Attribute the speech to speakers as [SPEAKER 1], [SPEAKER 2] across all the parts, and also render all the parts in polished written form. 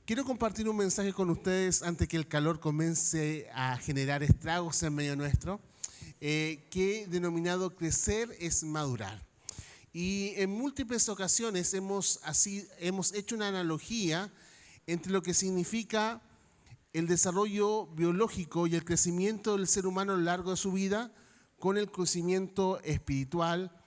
[SPEAKER 1] Quiero compartir un mensaje con ustedes antes que el calor comience a generar estragos en medio nuestro, que he denominado crecer es madurar. Y en múltiples ocasiones hemos hecho una analogía entre lo que significa el desarrollo biológico y el crecimiento del ser humano a lo largo de su vida con el crecimiento espiritual,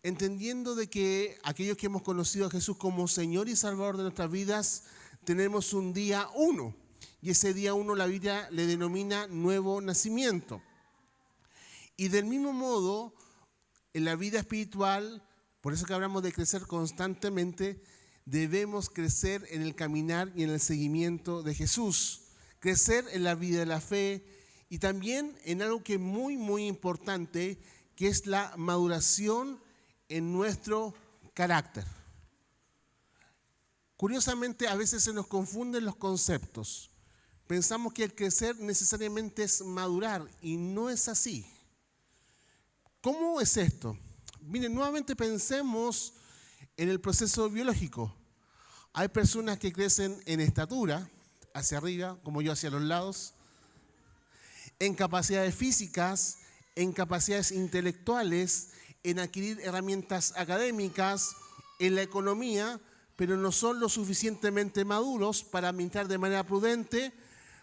[SPEAKER 1] entendiendo de que aquellos que hemos conocido a Jesús como Señor y Salvador de nuestras vidas, tenemos un día 1, y ese día 1 la Biblia le denomina nuevo nacimiento. Y del mismo modo, en la vida espiritual, por eso que hablamos de crecer constantemente, debemos crecer en el caminar y en el seguimiento de Jesús, crecer en la vida de la fe y también en algo que es muy, muy importante, que es la maduración en nuestro carácter. Curiosamente, a veces se nos confunden los conceptos. Pensamos que el crecer necesariamente es madurar y no es así. ¿Cómo es esto? Miren, nuevamente pensemos en el proceso biológico. Hay personas que crecen en estatura, hacia arriba, como yo hacia los lados, en capacidades físicas, en capacidades intelectuales, en adquirir herramientas académicas, en la economía, pero no son lo suficientemente maduros para administrar de manera prudente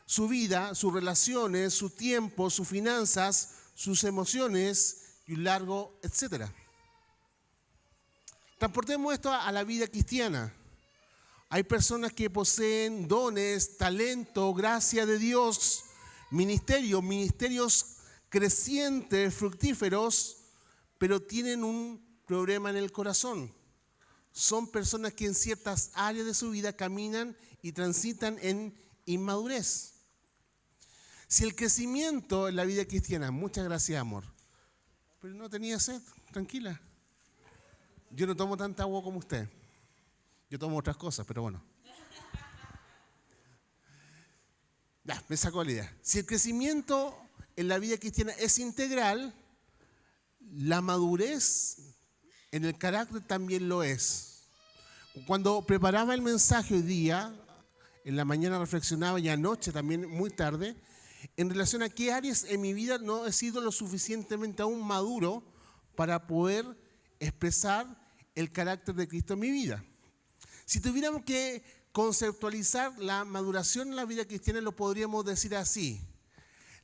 [SPEAKER 1] su vida, sus relaciones, su tiempo, sus finanzas, sus emociones y un largo etcétera. Transportemos esto a la vida cristiana. Hay personas que poseen dones, talento, gracia de Dios, ministerios crecientes, fructíferos, pero tienen un problema en el corazón. Son personas que en ciertas áreas de su vida caminan y transitan en inmadurez. Si el crecimiento en la vida cristiana, muchas gracias, amor, pero no tenía sed, tranquila. Yo no tomo tanta agua como usted. Yo tomo otras cosas, pero bueno. Ya, me sacó la idea. Si el crecimiento en la vida cristiana es integral, la madurez en el carácter también lo es. Cuando preparaba el mensaje hoy día, en la mañana reflexionaba y anoche también muy tarde, en relación a qué áreas en mi vida no he sido lo suficientemente aún maduro para poder expresar el carácter de Cristo en mi vida. Si tuviéramos que conceptualizar la maduración en la vida cristiana, lo podríamos decir así.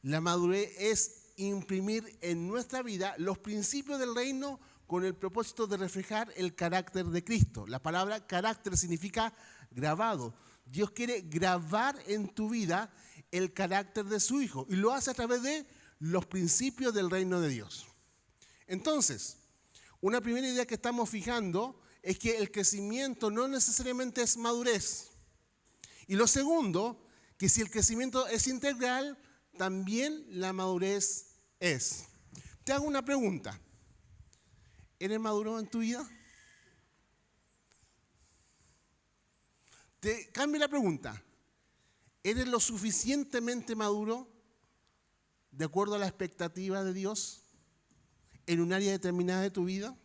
[SPEAKER 1] La madurez es imprimir en nuestra vida los principios del reino con el propósito de reflejar el carácter de Cristo. La palabra carácter significa grabado. Dios quiere grabar en tu vida el carácter de su Hijo y lo hace a través de los principios del reino de Dios. Entonces, una primera idea que estamos fijando es que el crecimiento no necesariamente es madurez. Y lo segundo, que si el crecimiento es integral, también la madurez es. Te hago una pregunta. ¿Eres maduro en tu vida? Te cambio la pregunta. ¿Eres lo suficientemente maduro de acuerdo a la expectativa de Dios en un área determinada de tu vida?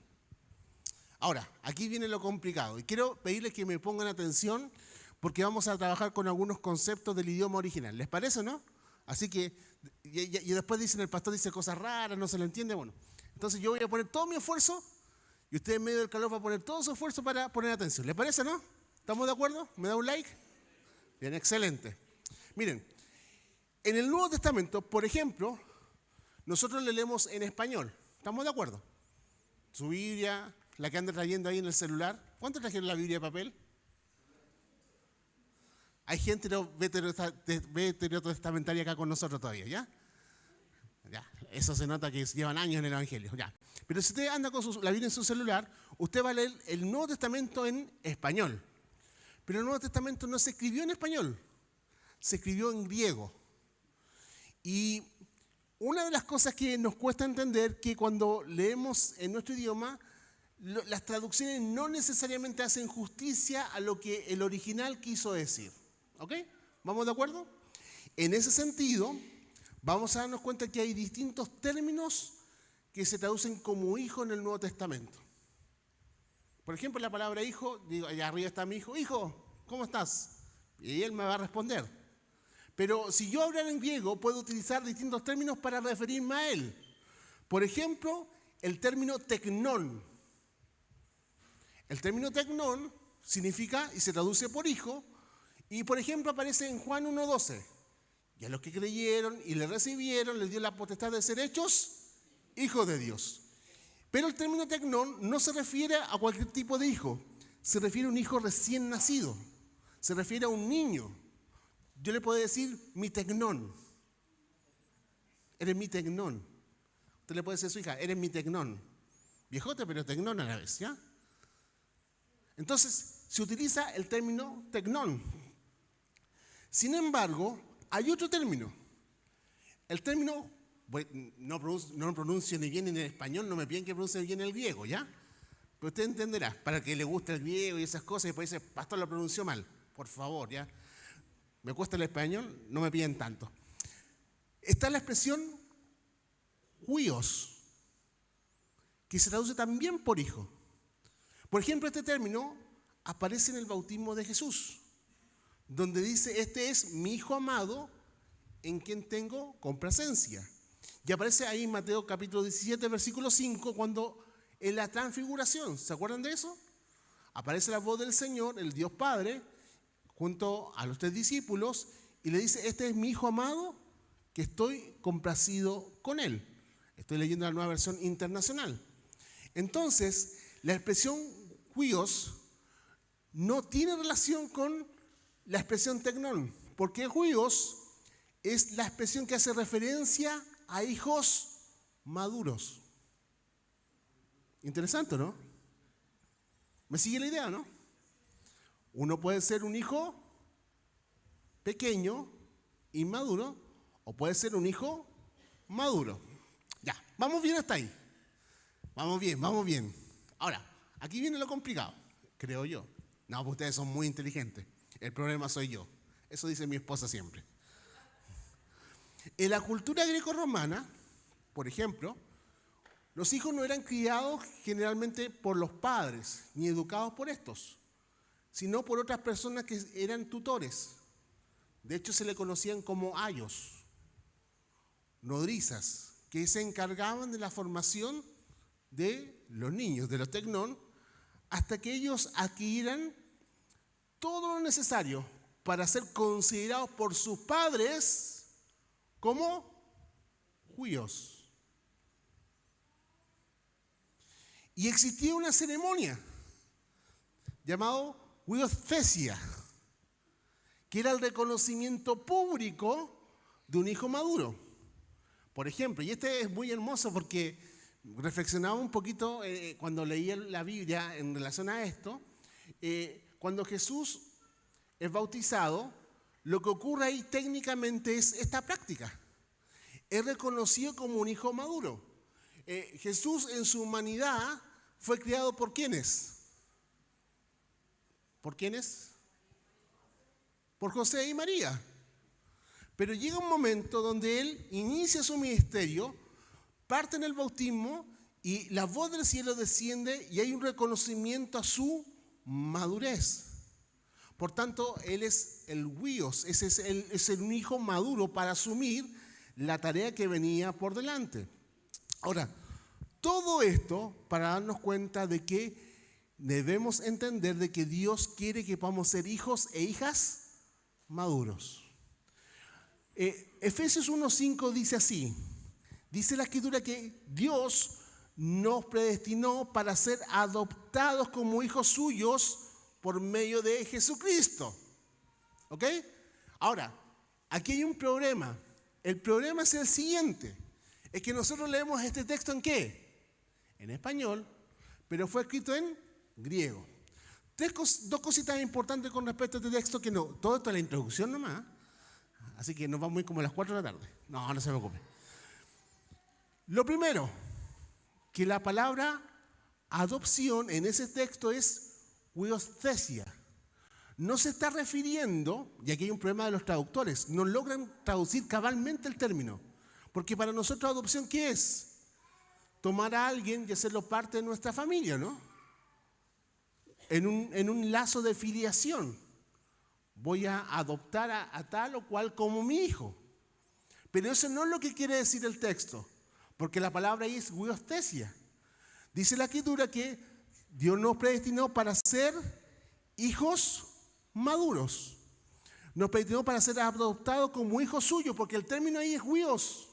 [SPEAKER 1] Ahora, aquí viene lo complicado y quiero pedirles que me pongan atención porque vamos a trabajar con algunos conceptos del idioma original. ¿Les parece o no? Así que, y después dicen, el pastor dice cosas raras, no se le entiende. Bueno, entonces yo voy a poner todo mi esfuerzo y usted en medio del calor va a poner todo su esfuerzo para poner atención. ¿Les parece o no? ¿Estamos de acuerdo? ¿Me da un like? Bien, excelente. Miren, en el Nuevo Testamento, por ejemplo, nosotros le leemos en español. ¿Estamos de acuerdo? Su Biblia, la que anda trayendo ahí en el celular. ¿Cuántos trajeron la Biblia de papel? Hay gente veterotestamentaria acá con nosotros todavía, ¿ya? Ya, eso se nota que llevan años en el Evangelio, ya. Pero si usted anda con la Biblia en su celular, usted va a leer el Nuevo Testamento en español. Pero el Nuevo Testamento no se escribió en español, se escribió en griego. Y una de las cosas que nos cuesta entender que cuando leemos en nuestro idioma, las traducciones no necesariamente hacen justicia a lo que el original quiso decir. ¿Ok? ¿Vamos de acuerdo? En ese sentido, vamos a darnos cuenta que hay distintos términos que se traducen como hijo en el Nuevo Testamento. Por ejemplo, la palabra hijo, digo, allá arriba está mi hijo. Hijo, ¿cómo estás? Y él me va a responder. Pero si yo hablara en griego, puedo utilizar distintos términos para referirme a él. Por ejemplo, el término teknón. El término teknón significa y se traduce por hijo, y por ejemplo aparece en Juan 1:12. Y a los que creyeron y le recibieron, les dio la potestad de ser hechos hijos de Dios. Pero el término teknón no se refiere a cualquier tipo de hijo, se refiere a un hijo recién nacido, se refiere a un niño. Yo le puedo decir mi teknón, eres mi teknón. Usted le puede decir a su hija, eres mi teknón. Viejote, pero teknón a la vez, ¿ya? Entonces, se utiliza el término teknón. Sin embargo, hay otro término. El término, no lo pronuncio ni bien en el español, no me piden que pronuncie bien el griego, ¿ya? Pero usted entenderá, para que le guste el griego y esas cosas, y después dice, pastor, lo pronunció mal. Por favor, ¿ya? Me cuesta el español, no me piden tanto. Está la expresión huios, que se traduce también por hijo. Por ejemplo, este término aparece en el bautismo de Jesús, donde dice, este es mi hijo amado, en quien tengo complacencia. Y aparece ahí en Mateo capítulo 17, versículo 5, cuando en la transfiguración, ¿se acuerdan de eso? Aparece la voz del Señor, el Dios Padre, junto a los 3 discípulos, y le dice, este es mi hijo amado, que estoy complacido con él. Estoy leyendo la nueva versión internacional. Entonces, la expresión huios no tiene relación con la expresión teknón, porque huios es la expresión que hace referencia a hijos maduros. Interesante, ¿no? ¿Me sigue la idea, no? Uno puede ser un hijo pequeño, inmaduro, o puede ser un hijo maduro. Ya, vamos bien hasta ahí. Vamos bien, vamos bien. Ahora, aquí viene lo complicado, creo yo. No, pues ustedes son muy inteligentes. El problema soy yo. Eso dice mi esposa siempre. En la cultura greco-romana, por ejemplo, los hijos no eran criados generalmente por los padres, ni educados por estos, sino por otras personas que eran tutores. De hecho, se le conocían como ayos, nodrizas, que se encargaban de la formación de los niños, de los teknón, hasta que ellos adquirieran todo lo necesario para ser considerados por sus padres como huios. Y existía una ceremonia llamada huiosthesia, que era el reconocimiento público de un hijo maduro. Por ejemplo, y este es muy hermoso porque reflexionaba un poquito cuando leía la Biblia en relación a esto. Cuando Jesús es bautizado, lo que ocurre ahí técnicamente es esta práctica. Es reconocido como un hijo maduro. Jesús en su humanidad fue criado ¿por quiénes? ¿Por quiénes? Por José y María. Pero llega un momento donde él inicia su ministerio, parte en el bautismo y la voz del cielo desciende y hay un reconocimiento a su madurez. Por tanto, él es el huios, es el hijo maduro para asumir la tarea que venía por delante. Ahora, todo esto para darnos cuenta de que debemos entender de que Dios quiere que podamos ser hijos e hijas maduros. Efesios 1:5 dice así, dice la Escritura que Dios nos predestinó para ser adoptados como hijos suyos por medio de Jesucristo. ¿Ok? Ahora, aquí hay un problema. El problema es el siguiente. Es que nosotros leemos este texto ¿en qué? En español, pero fue escrito en griego. Dos cositas importantes con respecto a este texto que no, todo esto es la introducción nomás. Así que nos vamos a ir como a las 4 de la tarde. No se preocupe. Lo primero, que la palabra adopción en ese texto es huiosthesia. No se está refiriendo, y aquí hay un problema de los traductores, no logran traducir cabalmente el término. Porque para nosotros adopción, ¿qué es? Tomar a alguien y hacerlo parte de nuestra familia, ¿no? En un lazo de filiación. voy a adoptar a tal o cual como mi hijo. Pero eso no es lo que quiere decir el texto, porque la palabra ahí es huiostesia. Dice la Escritura que Dios nos predestinó para ser hijos maduros. Nos predestinó para ser adoptados como hijos suyos, porque el término ahí es huios,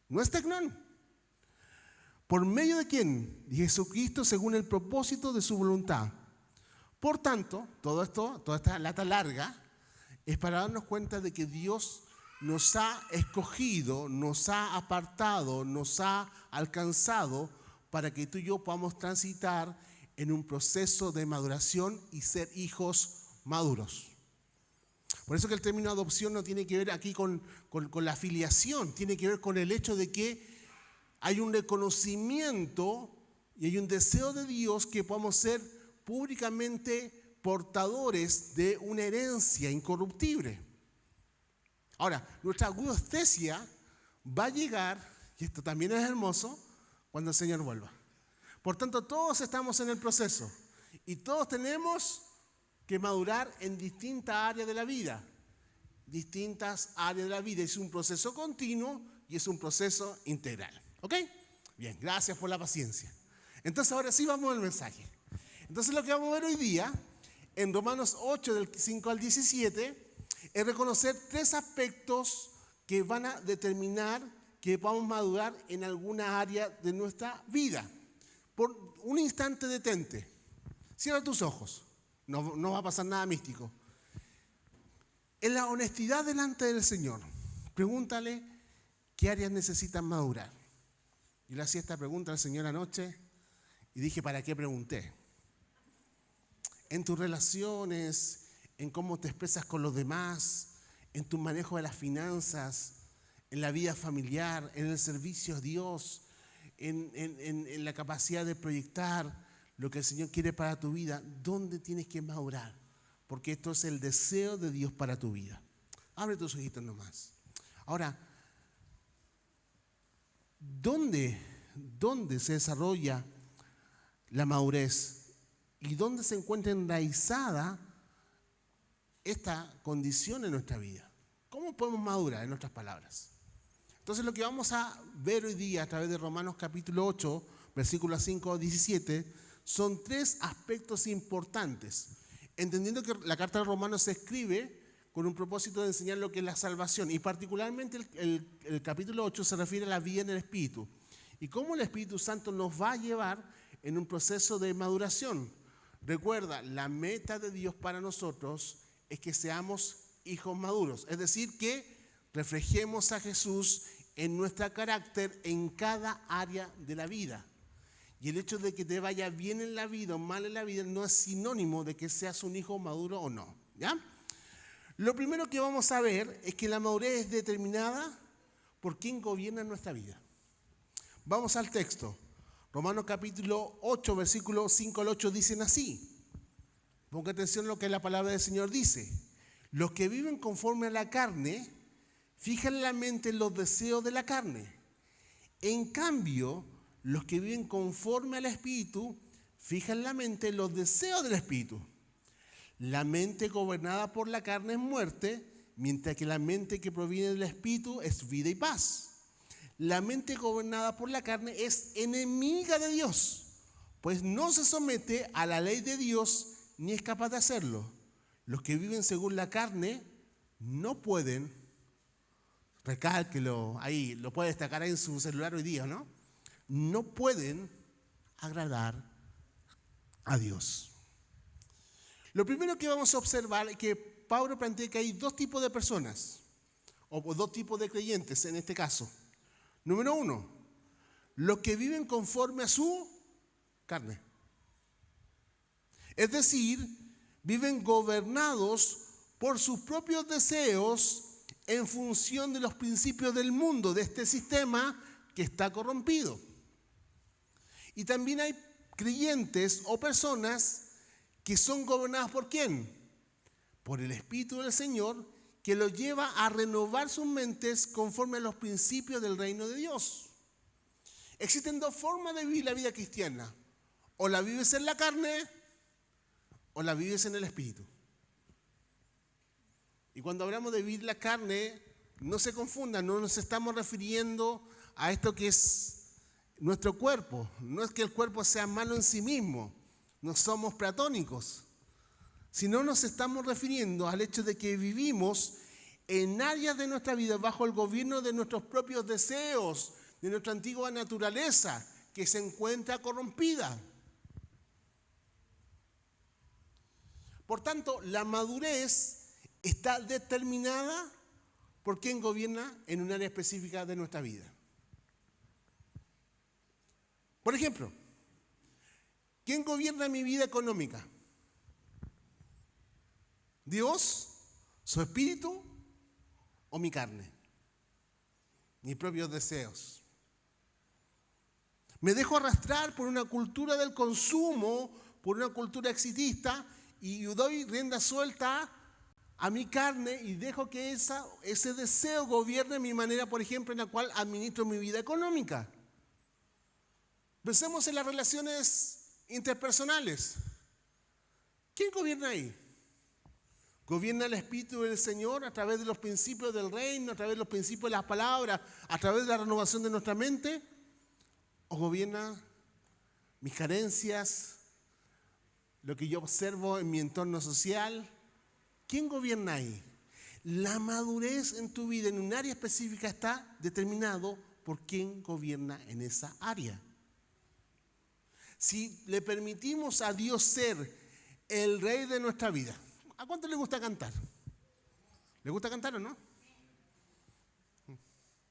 [SPEAKER 1] no es tecnón. ¿Por medio de quién? De Jesucristo, según el propósito de su voluntad. Por tanto, todo esto, toda esta lata larga, es para darnos cuenta de que Dios nos ha escogido, nos ha apartado, nos ha alcanzado para que tú y yo podamos transitar en un proceso de maduración y ser hijos maduros. Por eso que el término adopción no tiene que ver aquí con la filiación, tiene que ver con el hecho de que hay un reconocimiento y hay un deseo de Dios que podamos ser públicamente portadores de una herencia incorruptible. Ahora, nuestra huiostesia va a llegar, y esto también es hermoso, cuando el Señor vuelva. Por tanto, todos estamos en el proceso y todos tenemos que madurar en distintas áreas de la vida. Distintas áreas de la vida. Es un proceso continuo y es un proceso integral. ¿Ok? Bien, gracias por la paciencia. Entonces ahora sí vamos al mensaje. Entonces lo que vamos a ver hoy día, en Romanos 8, del 5 al 17, es reconocer tres aspectos que van a determinar que podamos madurar en alguna área de nuestra vida. Por un instante detente. Cierra tus ojos. No va a pasar nada místico. En la honestidad delante del Señor, pregúntale qué áreas necesitan madurar. Yo le hacía esta pregunta al Señor anoche y dije, ¿para qué pregunté? En tus relaciones, en cómo te expresas con los demás, en tu manejo de las finanzas, en la vida familiar, en el servicio a Dios, en la capacidad de proyectar lo que el Señor quiere para tu vida, ¿dónde tienes que madurar? Porque esto es el deseo de Dios para tu vida. Abre tus ojitos nomás. Ahora, ¿dónde se desarrolla la madurez? ¿Y dónde se encuentra enraizada esta condición en nuestra vida? ¿Cómo podemos madurar, en otras palabras? Entonces lo que vamos a ver hoy día a través de Romanos capítulo 8, versículos 5 a 17, son tres aspectos importantes. Entendiendo que la carta de Romanos se escribe con un propósito de enseñar lo que es la salvación. Y particularmente el capítulo 8 se refiere a la vida en el Espíritu. Y cómo el Espíritu Santo nos va a llevar en un proceso de maduración. Recuerda, la meta de Dios para nosotros es que seamos hijos maduros. Es decir, que reflejemos a Jesús en nuestro carácter en cada área de la vida. Y el hecho de que te vaya bien en la vida o mal en la vida no es sinónimo de que seas un hijo maduro o no. ¿Ya? Lo primero que vamos a ver es que la madurez es determinada por quien gobierna nuestra vida. Vamos al texto. Romanos capítulo 8, versículos 5 al 8 dicen así. Ponga atención a lo que la palabra del Señor dice. Los que viven conforme a la carne, fijan la mente en los deseos de la carne. En cambio, los que viven conforme al Espíritu, fijan la mente en los deseos del Espíritu. La mente gobernada por la carne es muerte, mientras que la mente que proviene del Espíritu es vida y paz. La mente gobernada por la carne es enemiga de Dios, pues no se somete a la ley de Dios ni es capaz de hacerlo. Los que viven según la carne no pueden, recálquelo ahí, lo puede destacar ahí en su celular hoy día, ¿no? No pueden agradar a Dios. Lo primero que vamos a observar es que Pablo plantea que hay dos tipos de personas, o dos tipos de creyentes en este caso. Número uno, los que viven conforme a su carne. Es decir, viven gobernados por sus propios deseos en función de los principios del mundo, de este sistema que está corrompido. Y también hay creyentes o personas que son gobernadas ¿por quién? Por el Espíritu del Señor, que los lleva a renovar sus mentes conforme a los principios del reino de Dios. Existen dos formas de vivir la vida cristiana. O la vives en la carne o la vives en el Espíritu. Y cuando hablamos de vivir la carne, no se confundan, no nos estamos refiriendo a esto que es nuestro cuerpo. No es que el cuerpo sea malo en sí mismo, no somos platónicos, sino nos estamos refiriendo al hecho de que vivimos en áreas de nuestra vida bajo el gobierno de nuestros propios deseos, de nuestra antigua naturaleza, que se encuentra corrompida. Por tanto, la madurez está determinada por quien gobierna en un área específica de nuestra vida. Por ejemplo, ¿quién gobierna mi vida económica? ¿Dios, su espíritu o mi carne? Mis propios deseos. Me dejo arrastrar por una cultura del consumo, por una cultura exitista, y doy rienda suelta a mi carne y dejo que ese deseo gobierne mi manera, por ejemplo, en la cual administro mi vida económica. Pensemos en las relaciones interpersonales. ¿Quién gobierna ahí? ¿Gobierna el Espíritu del Señor a través de los principios del reino, a través de los principios de las palabras, a través de la renovación de nuestra mente? ¿O gobierna mis carencias, lo que yo observo en mi entorno social? ¿Quién gobierna ahí? La madurez en tu vida en un área específica está determinado por quién gobierna en esa área. Si le permitimos a Dios ser el rey de nuestra vida, ¿a cuánto le gusta cantar? ¿Le gusta cantar o no?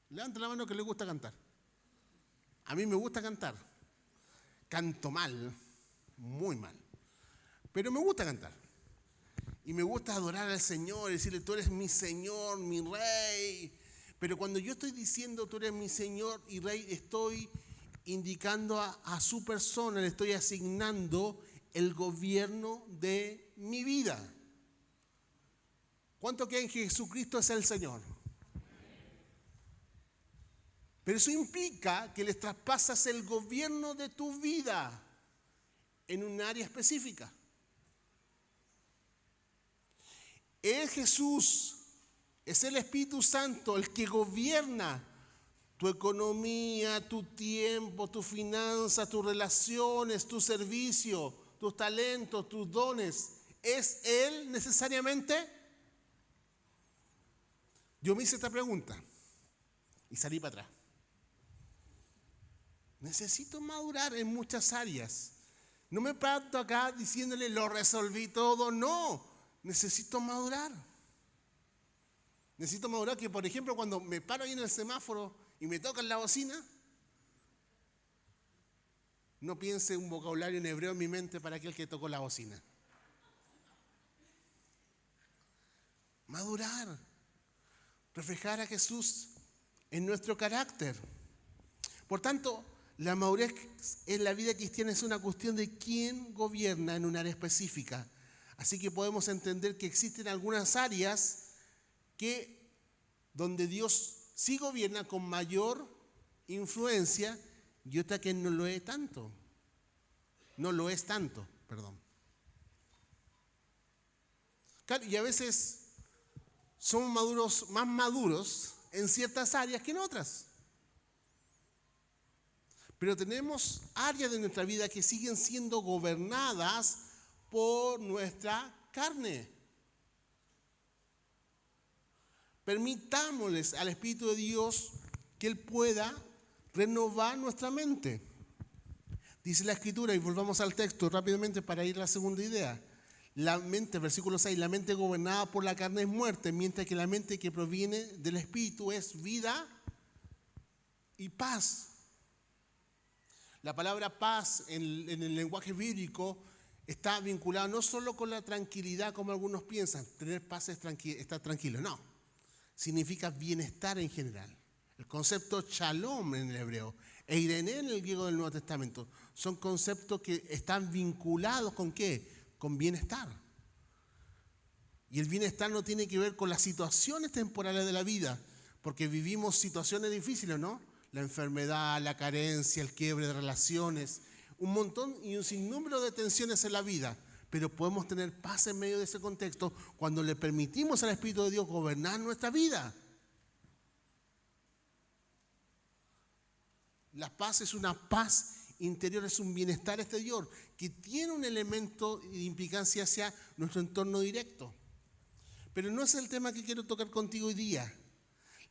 [SPEAKER 1] Levanta la mano que le gusta cantar. A mí me gusta cantar. Canto mal, muy mal. Pero me gusta cantar. Y me gusta adorar al Señor y decirle, tú eres mi Señor, mi Rey. Pero cuando yo estoy diciendo, tú eres mi Señor y Rey, estoy indicando a su persona, le estoy asignando el gobierno de mi vida. ¿Cuánto creen que Jesucristo es el Señor? Pero eso implica que le traspasas el gobierno de tu vida en un área específica. Es Jesús, es el Espíritu Santo el que gobierna tu economía, tu tiempo, tu finanzas, tus relaciones, tu servicio, tus talentos, tus dones. ¿Es Él necesariamente? Yo me hice esta pregunta y salí para atrás. Necesito madurar en muchas áreas. No me parto acá diciéndole lo resolví todo, no. Necesito madurar. Necesito madurar que, por ejemplo, cuando me paro ahí en el semáforo y me tocan la bocina, no piense un vocabulario en hebreo en mi mente para aquel que tocó la bocina. Madurar. Reflejar a Jesús en nuestro carácter. Por tanto, la madurez en la vida cristiana es una cuestión de quién gobierna en un área específica. Así que podemos entender que existen algunas áreas donde Dios sí gobierna con mayor influencia y otra que no lo es tanto. No lo es tanto, perdón. Claro, y a veces somos más maduros en ciertas áreas que en otras. Pero tenemos áreas de nuestra vida que siguen siendo gobernadas por nuestra carne. Permitámosles al Espíritu de Dios que Él pueda renovar nuestra mente. Dice la Escritura, y volvamos al texto rápidamente para ir a la segunda idea. La mente, versículo 6, la mente gobernada por la carne es muerte, mientras que la mente que proviene del Espíritu es vida y paz. La palabra paz en el lenguaje bíblico está vinculada no solo con la tranquilidad como algunos piensan, tener paz es estar tranquilo, no. Significa bienestar en general. El concepto shalom en el hebreo e irene en el griego del Nuevo Testamento son conceptos que están vinculados ¿con qué? Con bienestar. Y el bienestar no tiene que ver con las situaciones temporales de la vida, porque vivimos situaciones difíciles, ¿no? La enfermedad, la carencia, el quiebre de relaciones, un montón y un sinnúmero de tensiones en la vida. pero podemos tener paz en medio de ese contexto cuando le permitimos al Espíritu de Dios gobernar nuestra vida. La paz es una paz interior, es un bienestar exterior que tiene un elemento de implicancia hacia nuestro entorno directo. Pero no es el tema que quiero tocar contigo hoy día.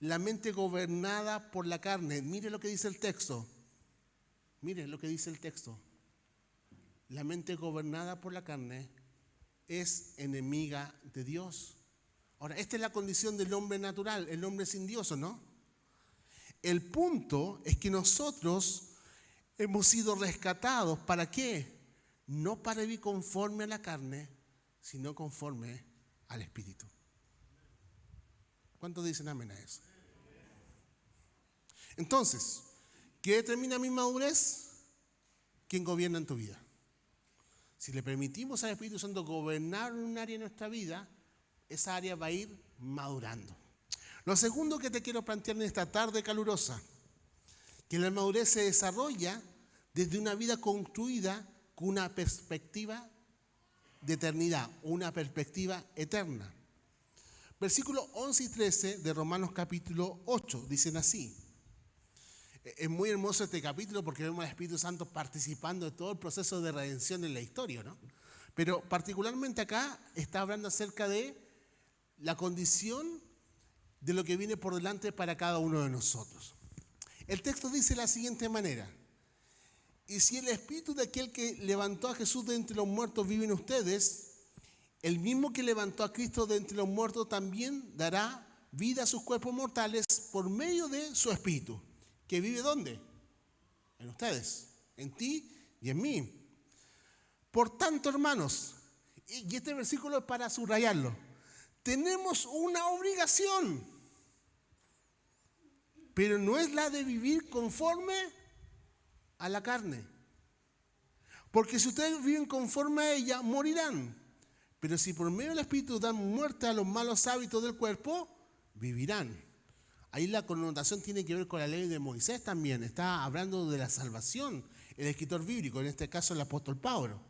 [SPEAKER 1] La mente gobernada por la carne. Mire lo que dice el texto. Mire lo que dice el texto. La mente gobernada por la carne es enemiga de Dios. Ahora, esta es la condición del hombre natural, el hombre sin Dios, ¿o no? El punto es que nosotros hemos sido rescatados. ¿Para qué? No para vivir conforme a la carne, sino conforme al Espíritu. ¿Cuántos dicen amén a eso? Entonces, ¿qué determina mi madurez? ¿Quién gobierna en tu vida? Si le permitimos al Espíritu Santo gobernar un área de nuestra vida, esa área va a ir madurando. Lo segundo que te quiero plantear en esta tarde calurosa, que la madurez se desarrolla desde una vida construida con una perspectiva de eternidad, una perspectiva eterna. Versículos 11 y 13 de Romanos capítulo 8 dicen así. Es muy hermoso este capítulo porque vemos al Espíritu Santo participando de todo el proceso de redención en la historia, ¿no? Pero particularmente acá está hablando acerca de la condición de lo que viene por delante para cada uno de nosotros. El texto dice de la siguiente manera: y si el espíritu de aquel que levantó a Jesús de entre los muertos vive en ustedes, el mismo que levantó a Cristo de entre los muertos también dará vida a sus cuerpos mortales por medio de su espíritu. ¿Que vive dónde? En ustedes, en ti y en mí. Por tanto, hermanos, y este versículo es para subrayarlo, tenemos una obligación, pero no es la de vivir conforme a la carne. Porque si ustedes viven conforme a ella, morirán. Pero si por medio del Espíritu dan muerte a los malos hábitos del cuerpo, vivirán. Ahí la connotación tiene que ver con la ley de Moisés también. Está hablando de la salvación, el escritor bíblico, en este caso el apóstol Pablo.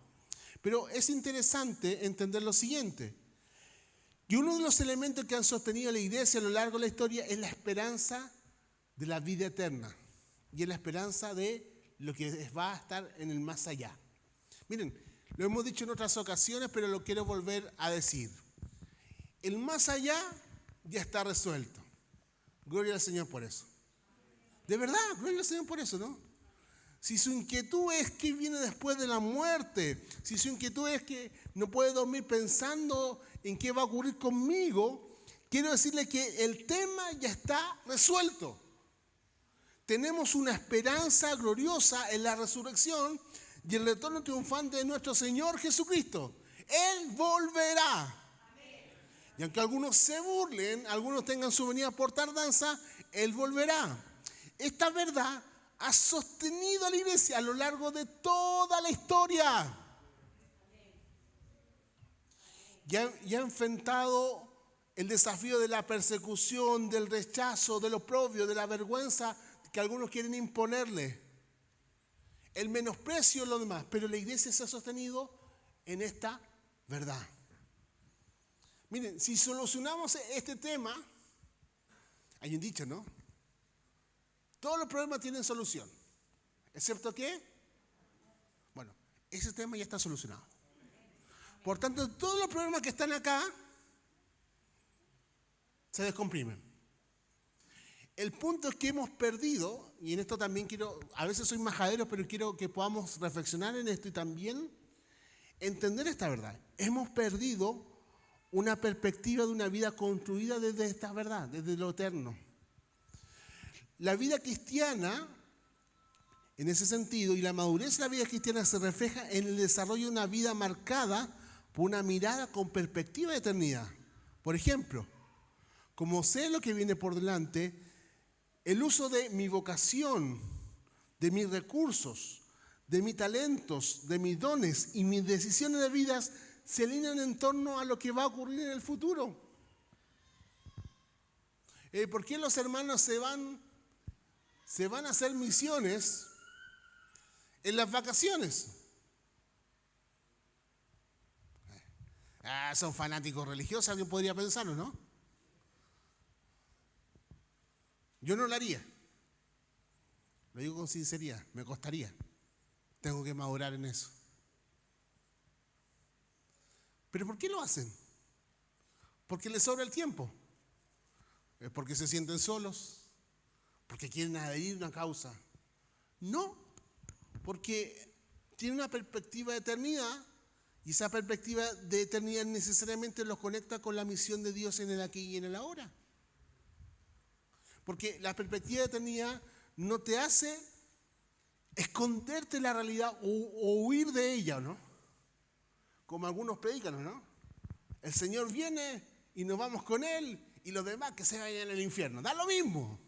[SPEAKER 1] Pero es interesante entender lo siguiente, que uno de los elementos que han sostenido a la iglesia a lo largo de la historia es la esperanza de la vida eterna y es la esperanza de lo que va a estar en el más allá. Miren, lo hemos dicho en otras ocasiones, pero lo quiero volver a decir. El más allá ya está resuelto. Gloria al Señor por eso. De verdad, gloria al Señor por eso, ¿no? Si su inquietud es qué viene después de la muerte, si su inquietud es que no puede dormir pensando en qué va a ocurrir conmigo, quiero decirle que el tema ya está resuelto. Tenemos una esperanza gloriosa en la resurrección y el retorno triunfante de nuestro Señor Jesucristo. Él volverá. Y aunque algunos se burlen, algunos tengan su venida por tardanza, Él volverá. Esta verdad ha sostenido a la iglesia a lo largo de toda la historia. Y ha enfrentado el desafío de la persecución, del rechazo, del oprobio, de la vergüenza que algunos quieren imponerle. El menosprecio y lo demás. Pero la iglesia se ha sostenido en esta verdad. Miren, si solucionamos este tema, hay un dicho, ¿no? Todos los problemas tienen solución. ¿Excepto qué? Bueno, ese tema ya está solucionado. Por tanto, todos los problemas que están acá se descomprimen. El punto es que hemos perdido, y en esto también quiero, a veces soy majadero, pero quiero que podamos reflexionar en esto y también entender esta verdad. Hemos perdido una perspectiva de una vida construida desde esta verdad, desde lo eterno. La vida cristiana, en ese sentido, y la madurez de la vida cristiana se refleja en el desarrollo de una vida marcada por una mirada con perspectiva de eternidad. Por ejemplo, como sé lo que viene por delante, el uso de mi vocación, de mis recursos, de mis talentos, de mis dones y mis decisiones de vida se alinean en torno a lo que va a ocurrir en el futuro. ¿Por qué los hermanos se van a hacer misiones en las vacaciones? Ah, son fanáticos religiosos, alguien podría pensarlo, ¿no? Yo no lo haría. Lo digo con sinceridad, me costaría. Tengo que madurar en eso. ¿Pero por qué lo hacen? Porque les sobra el tiempo. ¿Es porque se sienten solos? ¿Porque quieren adherir a una causa? No, porque tienen una perspectiva de eternidad y esa perspectiva de eternidad necesariamente los conecta con la misión de Dios en el aquí y en el ahora. Porque la perspectiva de eternidad no te hace esconderte la realidad o huir de ella, ¿no? Como algunos predican, ¿no? El Señor viene y nos vamos con Él y los demás que se vayan al infierno. Da lo mismo.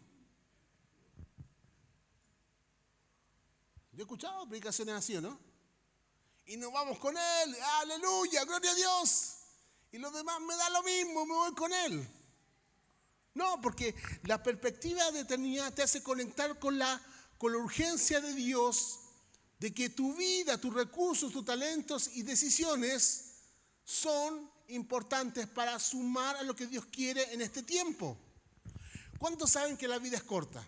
[SPEAKER 1] Yo he escuchado predicaciones así, ¿no? Y nos vamos con Él, aleluya, gloria a Dios. Y los demás me da lo mismo, me voy con Él. No, porque la perspectiva de eternidad te hace conectar con la urgencia de Dios, de que tu vida, tus recursos, tus talentos y decisiones son importantes para sumar a lo que Dios quiere en este tiempo. ¿Cuántos saben que la vida es corta?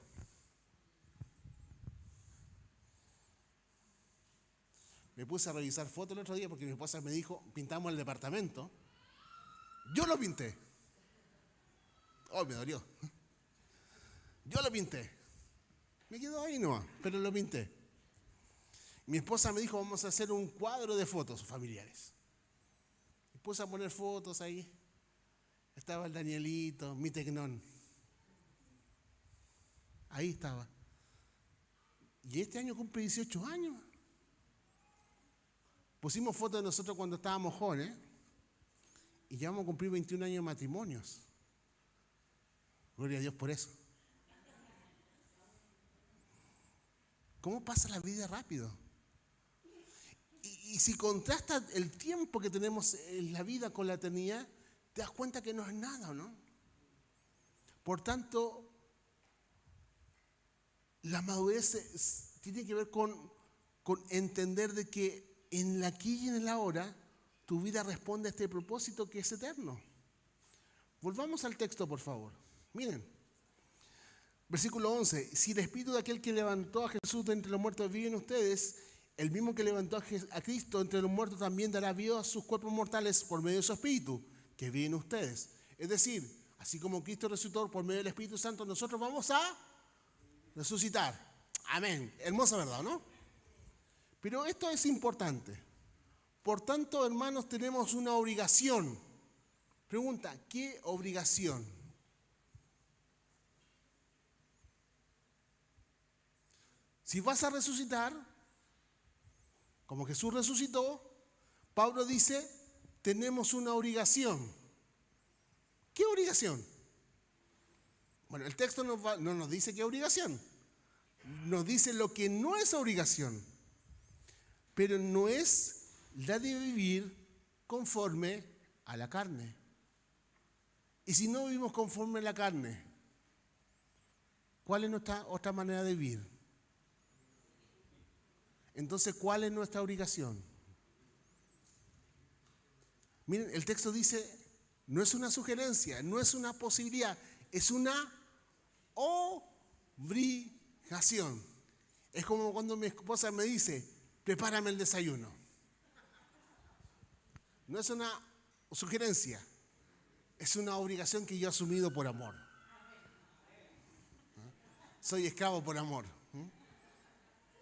[SPEAKER 1] Me puse a revisar fotos el otro día porque mi esposa me dijo, pintamos el departamento. Yo lo pinté. Oh, me dolió. Yo lo pinté. Me quedó ahí nomás, pero lo pinté. Mi esposa me dijo, vamos a hacer un cuadro de fotos familiares. Me puse a poner fotos ahí. Estaba el Danielito, mi tecnón. Ahí estaba. Y este año cumple 18 años. Pusimos fotos de nosotros cuando estábamos jóvenes y ya vamos a cumplir 21 años de matrimonios. Gloria a Dios por eso. ¿Cómo pasa la vida rápido? Y si contrastas el tiempo que tenemos en la vida con la eternidad, te das cuenta que no es nada, ¿no? Por tanto, la madurez tiene que ver con entender de que en el aquí y en el ahora, tu vida responde a este propósito que es eterno. Volvamos al texto, por favor. Miren, versículo 11. Si el espíritu de aquel que levantó a Jesús de entre los muertos vive en ustedes, el mismo que levantó a Cristo entre los muertos también dará vida a sus cuerpos mortales por medio de su espíritu que vive en ustedes. Es decir, así como Cristo resucitó por medio del Espíritu Santo, nosotros vamos a resucitar. Amén. Hermosa verdad, ¿no? Pero esto es importante. Por tanto, hermanos, tenemos una obligación. Pregunta, ¿qué obligación? Si vas a resucitar, como Jesús resucitó, Pablo dice, tenemos una obligación. ¿Qué obligación? Bueno, el texto no nos dice qué obligación. Nos dice lo que no es obligación. Pero no es la de vivir conforme a la carne. Y si no vivimos conforme a la carne, ¿cuál es nuestra otra manera de vivir? Entonces, ¿cuál es nuestra obligación? Miren, el texto dice, no es una sugerencia, no es una posibilidad, es una obligación. Es como cuando mi esposa me dice, prepárame el desayuno. No es una sugerencia, es una obligación que yo he asumido por amor. Soy esclavo por amor.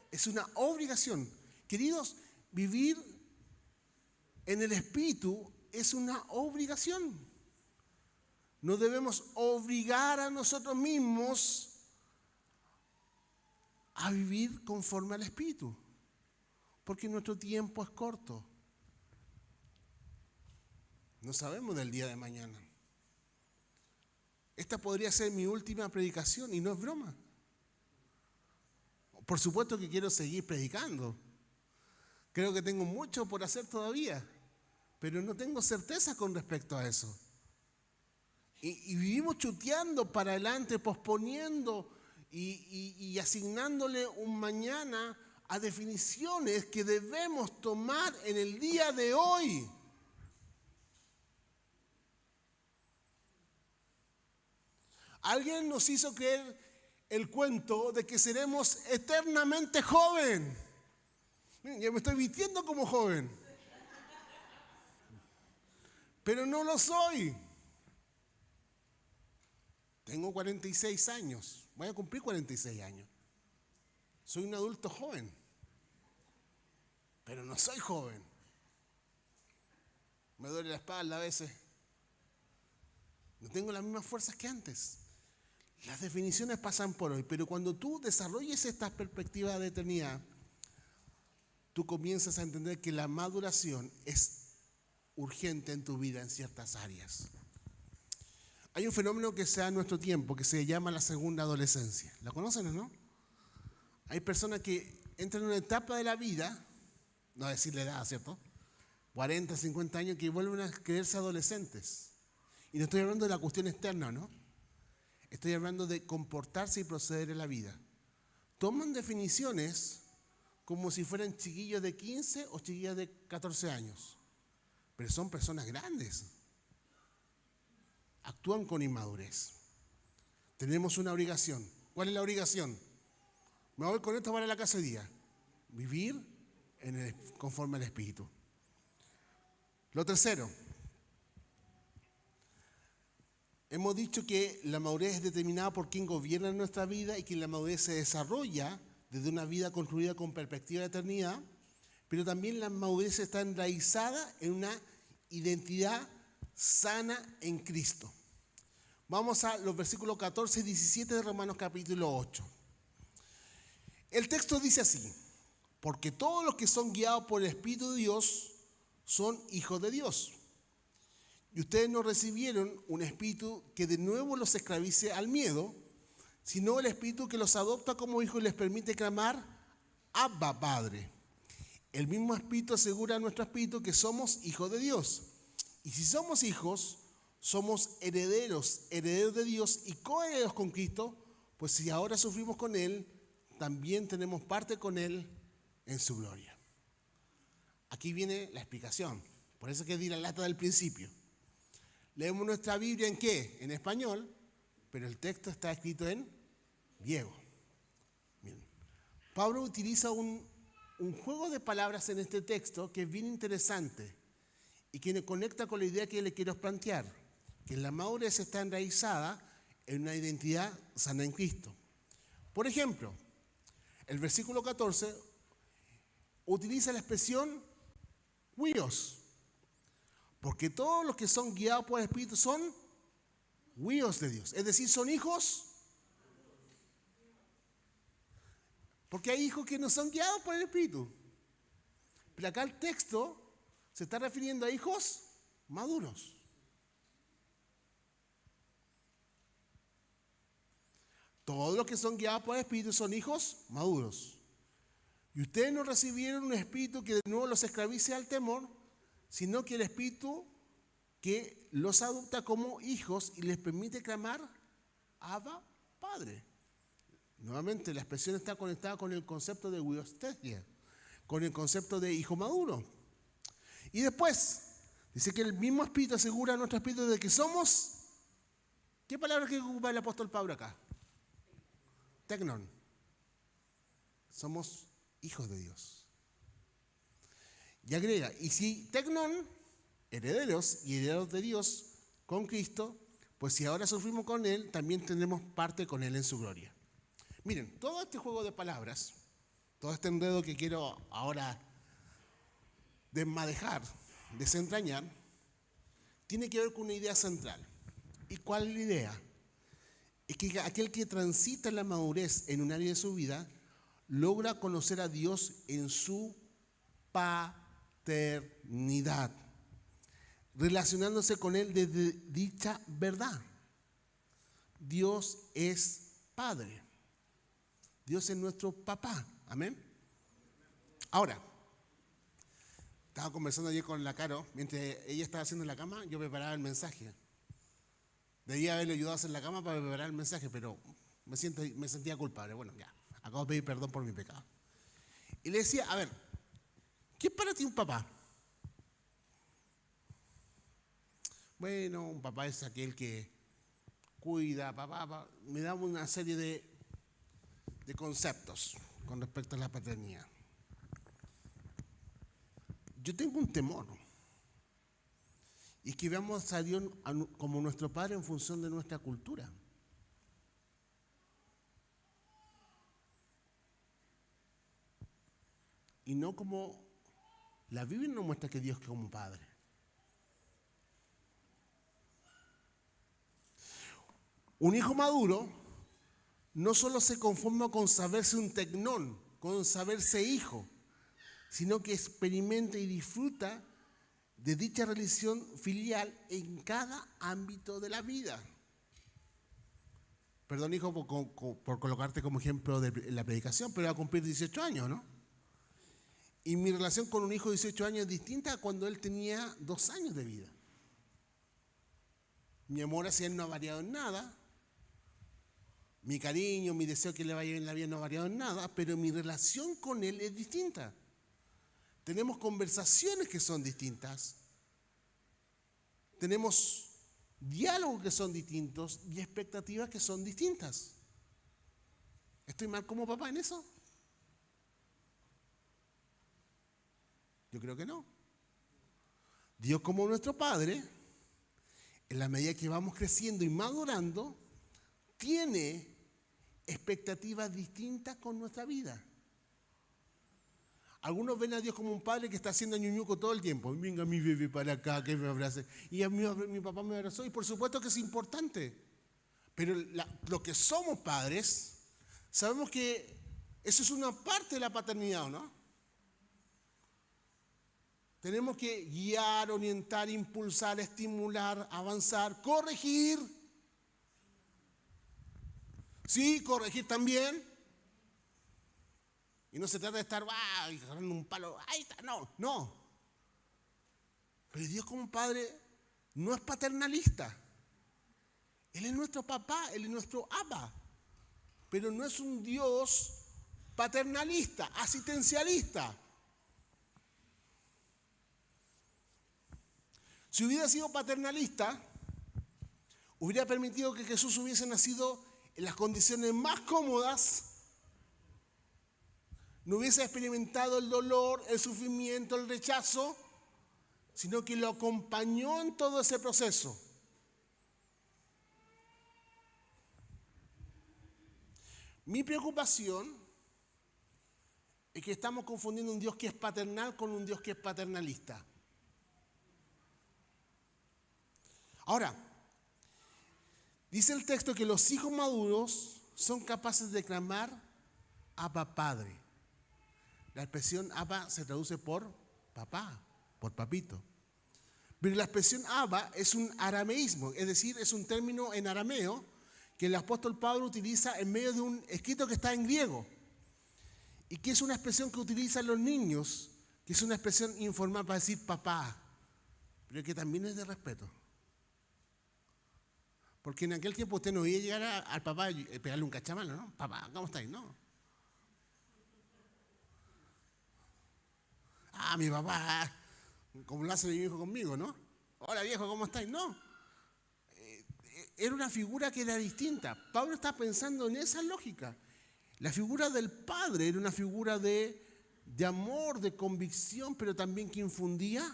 [SPEAKER 1] Es una obligación. Queridos, vivir en el Espíritu es una obligación. No debemos obligar a nosotros mismos a vivir conforme al Espíritu, porque nuestro tiempo es corto. No sabemos del día de mañana. Esta podría ser mi última predicación y no es broma. Por supuesto que quiero seguir predicando. Creo que tengo mucho por hacer todavía, pero no tengo certeza con respecto a eso. Y vivimos chuteando para adelante, posponiendo y asignándole un mañana a definiciones que debemos tomar en el día de hoy. Alguien nos hizo creer el cuento de que seremos eternamente joven. Ya me estoy vistiendo como joven. Pero no lo soy. Tengo 46 años. Voy a cumplir 46 años. Soy un adulto joven. Pero no soy joven. Me duele la espalda a veces. No tengo las mismas fuerzas que antes. Las definiciones pasan por hoy, pero cuando tú desarrolles estas perspectivas de eternidad, tú comienzas a entender que la maduración es urgente en tu vida en ciertas áreas. Hay un fenómeno que se da en nuestro tiempo que se llama la segunda adolescencia. ¿La conocen o no? Hay personas que entran en una etapa de la vida, no voy a decir la edad, ¿cierto? 40, 50 años, que vuelven a creerse adolescentes. Y no estoy hablando de la cuestión externa, ¿no? Estoy hablando de comportarse y proceder en la vida. Toman definiciones como si fueran chiquillos de 15 o chiquillas de 14 años. Pero son personas grandes. Actúan con inmadurez. Tenemos una obligación. ¿Cuál es la obligación? Me voy con esto para la casa de día. Vivir conforme al Espíritu. Lo tercero. Hemos dicho que la madurez es determinada por quien gobierna nuestra vida y que la madurez se desarrolla desde una vida construida con perspectiva de eternidad, pero también la madurez está enraizada en una identidad sana en Cristo. Vamos a los versículos 14 y 17 de Romanos capítulo 8. El texto dice así: porque todos los que son guiados por el Espíritu de Dios son hijos de Dios. Y ustedes no recibieron un espíritu que de nuevo los esclavice al miedo, sino el espíritu que los adopta como hijos y les permite clamar, Abba, Padre. El mismo espíritu asegura a nuestro espíritu que somos hijos de Dios. Y si somos hijos, somos herederos de Dios y coherederos con Cristo, pues si ahora sufrimos con Él, también tenemos parte con Él en su gloria. Aquí viene la explicación. Por eso que di la lata del principio. Leemos nuestra Biblia ¿en qué? En español, pero el texto está escrito en griego. Bien. Pablo utiliza un juego de palabras en este texto que es bien interesante y que conecta con la idea que le quiero plantear, que la madurez está enraizada en una identidad sana en Cristo. Por ejemplo, el versículo 14 utiliza la expresión huíos. Porque todos los que son guiados por el Espíritu son huíos de Dios. Es decir, son hijos. Porque hay hijos que no son guiados por el Espíritu. Pero acá el texto se está refiriendo a hijos maduros. Todos los que son guiados por el Espíritu son hijos maduros. Y ustedes no recibieron un espíritu que de nuevo los esclavice al temor, sino que el Espíritu que los adopta como hijos y les permite clamar, Abba, Padre. Nuevamente, la expresión está conectada con el concepto de huiostesia, con el concepto de hijo maduro. Y después, dice que el mismo Espíritu asegura a nuestro Espíritu de que somos, ¿qué palabra que ocupa el apóstol Pablo acá? Tecnon. Somos hijos de Dios. Y agrega, y si tecnon, herederos y herederos de Dios con Cristo, pues si ahora sufrimos con Él, también tendremos parte con Él en su gloria. Miren, todo este juego de palabras, todo este enredo que quiero ahora desmadejar, desentrañar, tiene que ver con una idea central. ¿Y cuál es la idea? Es que aquel que transita la madurez en un área de su vida, logra conocer a Dios en su paternidad, relacionándose con Él desde dicha verdad. Dios es Padre. Dios es nuestro papá. Amén. Ahora, estaba conversando ayer con la Caro, mientras ella estaba haciendo la cama, yo preparaba el mensaje. Debía haberle ayudado a hacer la cama para preparar el mensaje, pero me sentía culpable. Bueno, ya, acabo de pedir perdón por mi pecado. Y le decía, a ver, ¿qué es para ti un papá? Bueno, un papá es aquel que cuida, papá, me da una serie de conceptos con respecto a la paternidad. Yo tengo un temor, y es que veamos a Dios como nuestro Padre en función de nuestra cultura. Y no como la Biblia nos muestra que Dios es como Padre. Un hijo maduro no solo se conforma con saberse un tecnón, con saberse hijo, sino que experimenta y disfruta de dicha relación filial en cada ámbito de la vida. Perdón, hijo, por colocarte como ejemplo de la predicación, pero va a cumplir 18 años, ¿no? Y mi relación con un hijo de 18 años es distinta a cuando él tenía 2 años de vida. Mi amor hacia él no ha variado en nada. Mi cariño, mi deseo que le vaya bien en la vida no ha variado en nada, pero mi relación con él es distinta. Tenemos conversaciones que son distintas. Tenemos diálogos que son distintos y expectativas que son distintas. ¿Estoy mal como papá en eso? Yo creo que no. Dios como nuestro Padre, en la medida que vamos creciendo y madurando, tiene expectativas distintas con nuestra vida. Algunos ven a Dios como un padre que está haciendo ñuñuco todo el tiempo. Venga mi bebé para acá, que me abrace. Y a mí, mi papá me abrazó, y por supuesto que es importante. Pero lo que somos padres, sabemos que eso es una parte de la paternidad, ¿no? Tenemos que guiar, orientar, impulsar, estimular, avanzar, corregir. Sí, corregir también. Y no se trata de estar agarrando un palo, ahí está, no. Pero Dios como Padre no es paternalista. Él es nuestro papá, Él es nuestro Abba. Pero no es un Dios paternalista, asistencialista. Si hubiera sido paternalista, hubiera permitido que Jesús hubiese nacido en las condiciones más cómodas, no hubiese experimentado el dolor, el sufrimiento, el rechazo, sino que lo acompañó en todo ese proceso. Mi preocupación es que estamos confundiendo un Dios que es paternal con un Dios que es paternalista. Ahora, dice el texto que los hijos maduros son capaces de clamar Abba Padre. La expresión Abba se traduce por papá, por papito. Pero la expresión Abba es un arameísmo, es decir, es un término en arameo que el apóstol Pablo utiliza en medio de un escrito que está en griego. Y que es una expresión que utilizan los niños, que es una expresión informal para decir papá, pero que también es de respeto. Porque en aquel tiempo usted no iba a llegar al papá y pegarle un cachamalo, ¿no? Papá, ¿cómo estáis? No. Mi papá, como lo hace mi hijo conmigo, ¿no? Hola viejo, ¿cómo estáis? No. Era una figura que era distinta. Pablo está pensando en esa lógica. La figura del padre era una figura de amor, de convicción, pero también que infundía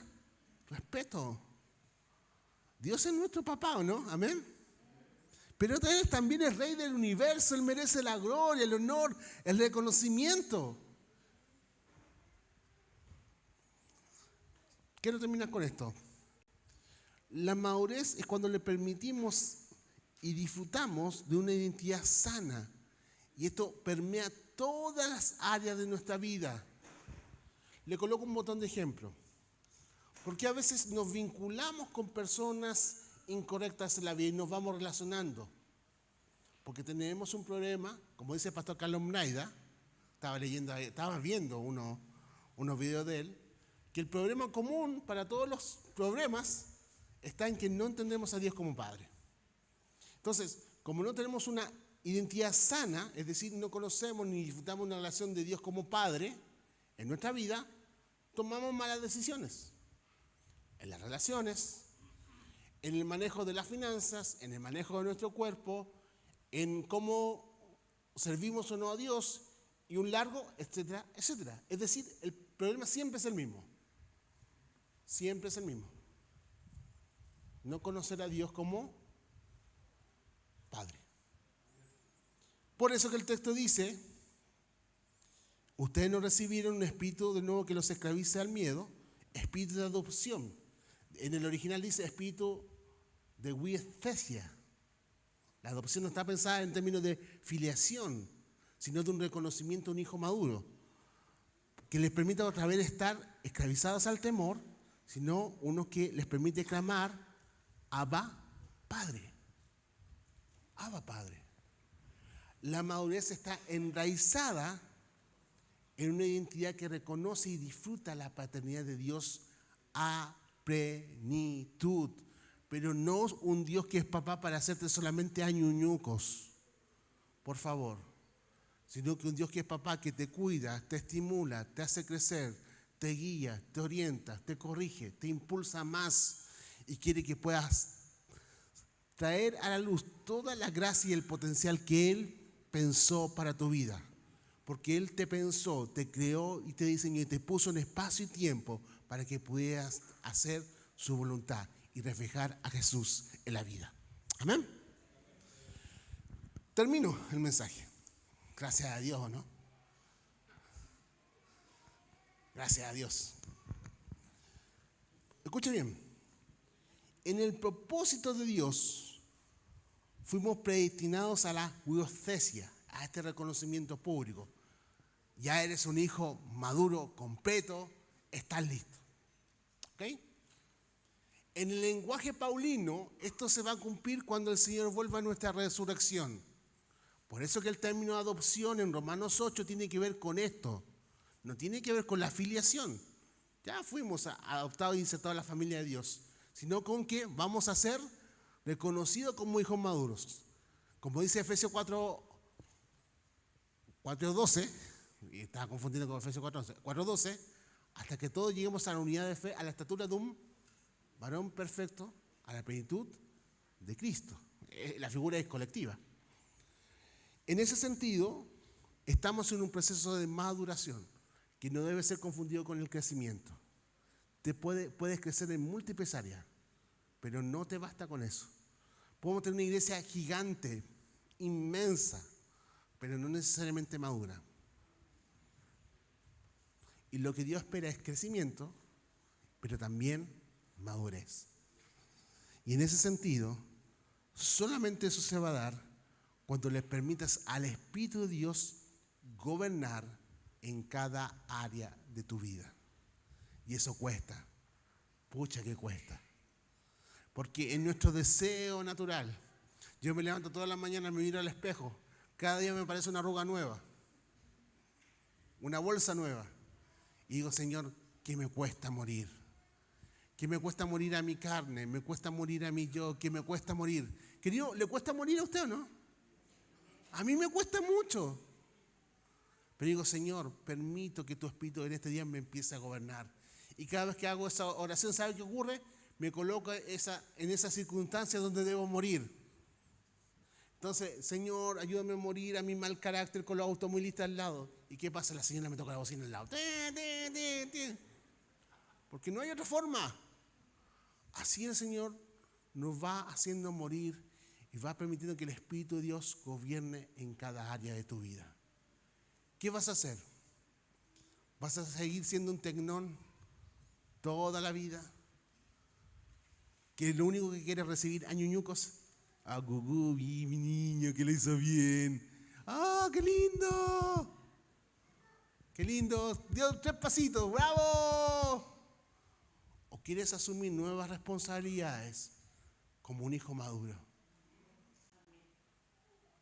[SPEAKER 1] respeto. Dios es nuestro papá, ¿o no? Amén. Pero Él también es Rey del universo, Él merece la gloria, el honor, el reconocimiento. Quiero terminar con esto. La madurez es cuando le permitimos y disfrutamos de una identidad sana. Y esto permea todas las áreas de nuestra vida. Le coloco un montón de ejemplos. Porque a veces nos vinculamos con personas incorrectas en la vida y nos vamos relacionando. Porque tenemos un problema, como dice el pastor Carlos Mnaida, estaba viendo unos videos de él, que el problema común para todos los problemas está en que no entendemos a Dios como Padre. Entonces, como no tenemos una identidad sana, es decir, no conocemos ni disfrutamos una relación de Dios como Padre en nuestra vida, tomamos malas decisiones en las relaciones, en el manejo de las finanzas, en el manejo de nuestro cuerpo, en cómo servimos o no a Dios, y un largo, etcétera, etcétera. Es decir, el problema siempre es el mismo. Siempre es el mismo. No conocer a Dios como Padre. Por eso que el texto dice, ustedes no recibieron un espíritu de nuevo que los esclavice al miedo, espíritu de adopción. En el original dice espíritu de huiesthesia. La adopción no está pensada en términos de filiación, sino de un reconocimiento de un hijo maduro, que les permita otra vez estar esclavizados al temor, sino uno que les permite clamar, Abba, Padre. Abba, Padre. La madurez está enraizada en una identidad que reconoce y disfruta la paternidad de Dios a plenitud, pero no un Dios que es papá para hacerte solamente añuñucos, por favor, sino que un Dios que es papá que te cuida, te estimula, te hace crecer, te guía, te orienta, te corrige, te impulsa más y quiere que puedas traer a la luz toda la gracia y el potencial que Él pensó para tu vida. Porque Él te pensó, te creó y te diseñó y te puso en espacio y tiempo para que pudieras hacer su voluntad y reflejar a Jesús en la vida. Amén. Termino el mensaje. Gracias a Dios, ¿no? Gracias a Dios. Escuche bien. En el propósito de Dios fuimos predestinados a la huiosthesia, a este reconocimiento público. Ya eres un hijo maduro, completo, estás listo. ¿Ok? En el lenguaje paulino, esto se va a cumplir cuando el Señor vuelva a nuestra resurrección. Por eso que el término adopción en Romanos 8 tiene que ver con esto. No tiene que ver con la filiación. Ya fuimos adoptados e insertados en la familia de Dios. Sino con que vamos a ser reconocidos como hijos maduros. Como dice Efesios 4:12, y estaba confundiendo con Efesios 4:12, hasta que todos lleguemos a la unidad de fe, a la estatura de un varón perfecto, a la plenitud de Cristo. La figura es colectiva. En ese sentido, estamos en un proceso de maduración que no debe ser confundido con el crecimiento. Puedes crecer en múltiples áreas, pero no te basta con eso. Podemos tener una iglesia gigante, inmensa, pero no necesariamente madura. Y lo que Dios espera es crecimiento, pero también madurez. Y en ese sentido, solamente eso se va a dar cuando le permitas al Espíritu de Dios gobernar en cada área de tu vida. Y eso cuesta. Pucha que cuesta. Porque en nuestro deseo natural, yo me levanto todas las mañanas, me miro al espejo, cada día me aparece una arruga nueva, una bolsa nueva. Y digo, Señor, ¿qué me cuesta morir? ¿Qué me cuesta morir a mi carne? ¿Me cuesta morir a mi yo? ¿Qué me cuesta morir? Querido, ¿le cuesta morir a usted o no? A mí me cuesta mucho. Pero digo, Señor, permito que tu Espíritu en este día me empiece a gobernar. Y cada vez que hago esa oración, ¿sabe qué ocurre? Me coloco en esa circunstancia donde debo morir. Entonces, Señor, ayúdame a morir a mi mal carácter con los automovilistas al lado. ¿Y qué pasa? La señora me toca la bocina al lado. Porque no hay otra forma. Así el Señor nos va haciendo morir y va permitiendo que el Espíritu de Dios gobierne en cada área de tu vida. ¿Qué vas a hacer? ¿Vas a seguir siendo un tecnón toda la vida? ¿Que lo único que quiere es recibir añuñucos? Ah, Gugu, mi niño, que lo hizo bien. ¡Ah, qué lindo! ¡Qué lindo! Dio 3 pasitos, ¡bravo! ¿O quieres asumir nuevas responsabilidades como un hijo maduro?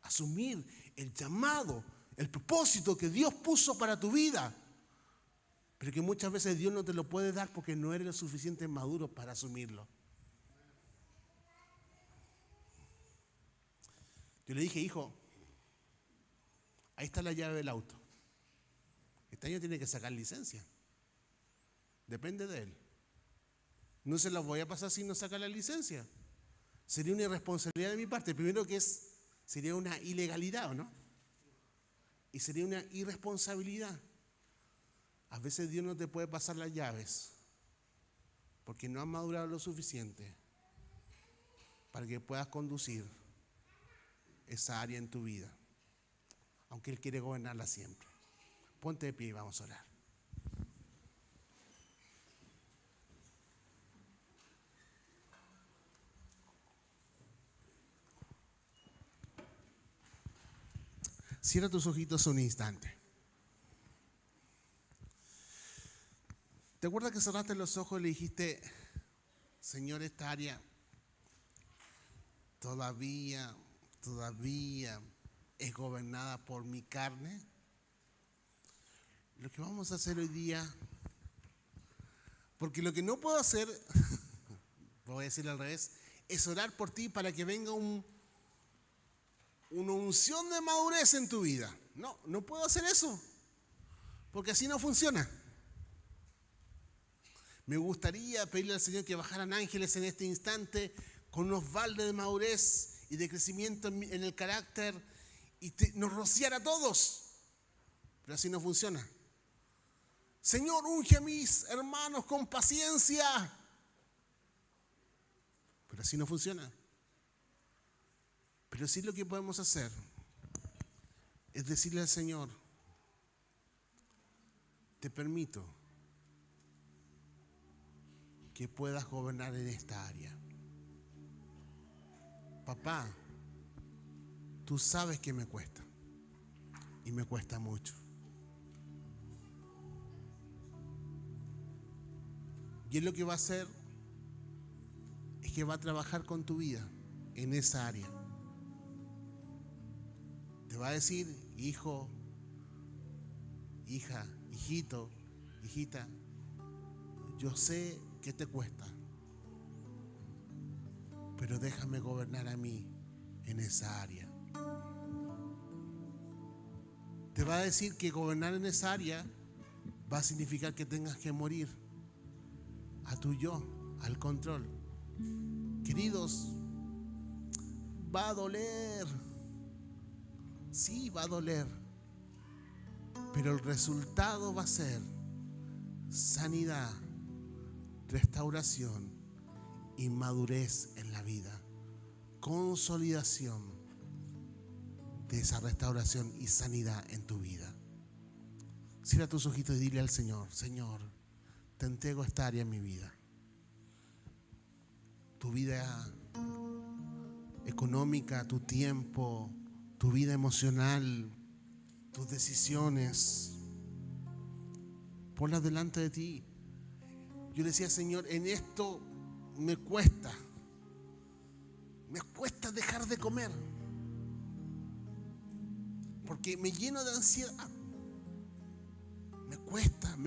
[SPEAKER 1] Asumir el llamado, el propósito que Dios puso para tu vida, pero que muchas veces Dios no te lo puede dar porque no eres lo suficiente maduro para asumirlo. Yo le dije, hijo, ahí está la llave del auto. Este año tiene que sacar licencia. Depende de él. No se la voy a pasar si no saca la licencia. sería una irresponsabilidad de mi parte. Primero sería una ilegalidad, ¿o no? Y sería una irresponsabilidad. A veces Dios no te puede pasar las llaves porque no has madurado lo suficiente para que puedas conducir esa área en tu vida, aunque Él quiere gobernarla siempre. Ponte de pie y vamos a orar. Cierra tus ojitos un instante. ¿Te acuerdas que cerraste los ojos y le dijiste, Señor, esta área todavía es gobernada por mi carne? Lo que vamos a hacer hoy día, porque lo que no puedo hacer, voy a decirlo al revés, es orar por ti para que venga una unción de madurez en tu vida. No puedo hacer eso, porque así no funciona. Me gustaría pedirle al Señor que bajaran ángeles en este instante con unos baldes de madurez y de crecimiento en el carácter y nos rociara a todos, pero así no funciona. Señor, unge a mis hermanos con paciencia, pero así no funciona. Pero sí lo que podemos hacer es decirle al Señor, te permito que puedas gobernar en esta área. Papá, tú sabes que me cuesta, y me cuesta mucho. Y Él lo que va a hacer es que va a trabajar con tu vida en esa área. Te va a decir, hijo, hija, hijito, hijita, yo sé que te cuesta, pero déjame gobernar a mí en esa área. Te va a decir que gobernar en esa área va a significar que tengas que morir a tu yo, al control. Queridos, va a doler. Sí, va a doler. Pero el resultado va a ser sanidad, restauración y madurez en la vida. Consolidación de esa restauración y sanidad en tu vida. Cierra tus ojitos y dile al Señor, Señor, te entrego esta área en mi vida. Tu vida económica, tu tiempo, tu vida emocional, tus decisiones, ponlas delante de ti. Yo le decía, Señor, en esto me cuesta dejar de comer, porque me lleno de ansiedad. Me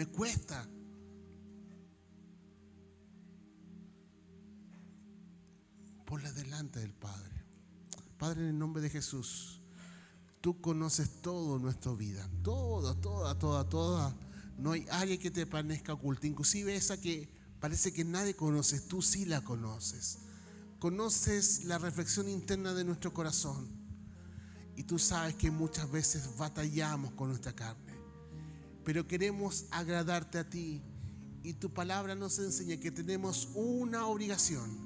[SPEAKER 1] cuesta. Ponla delante del Padre. Padre, en el nombre de Jesús, tú conoces todo nuestra vida, toda. No hay área que te permanezca oculta, inclusive esa que parece que nadie conoce, tú sí la conoces. Conoces la reflexión interna de nuestro corazón y tú sabes que muchas veces batallamos con nuestra carne, pero queremos agradarte a ti y tu palabra nos enseña que tenemos una obligación,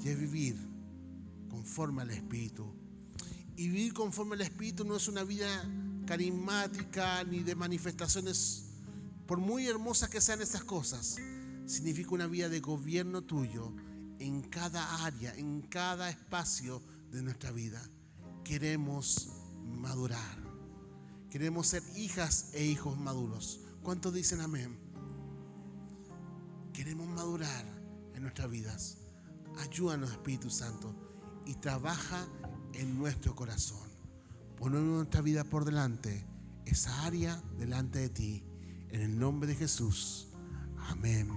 [SPEAKER 1] y es vivir conforme al Espíritu. Y vivir conforme al Espíritu no es una vida carismática ni de manifestaciones, por muy hermosas que sean esas cosas. Significa una vida de gobierno tuyo en cada área, en cada espacio de nuestra vida. Queremos madurar. Queremos ser hijas e hijos maduros. ¿Cuántos dicen amén? Queremos madurar en nuestras vidas. Ayúdanos, Espíritu Santo, y trabaja en nuestro corazón. Ponemos nuestra vida por delante, esa área delante de ti. En el nombre de Jesús. Amén.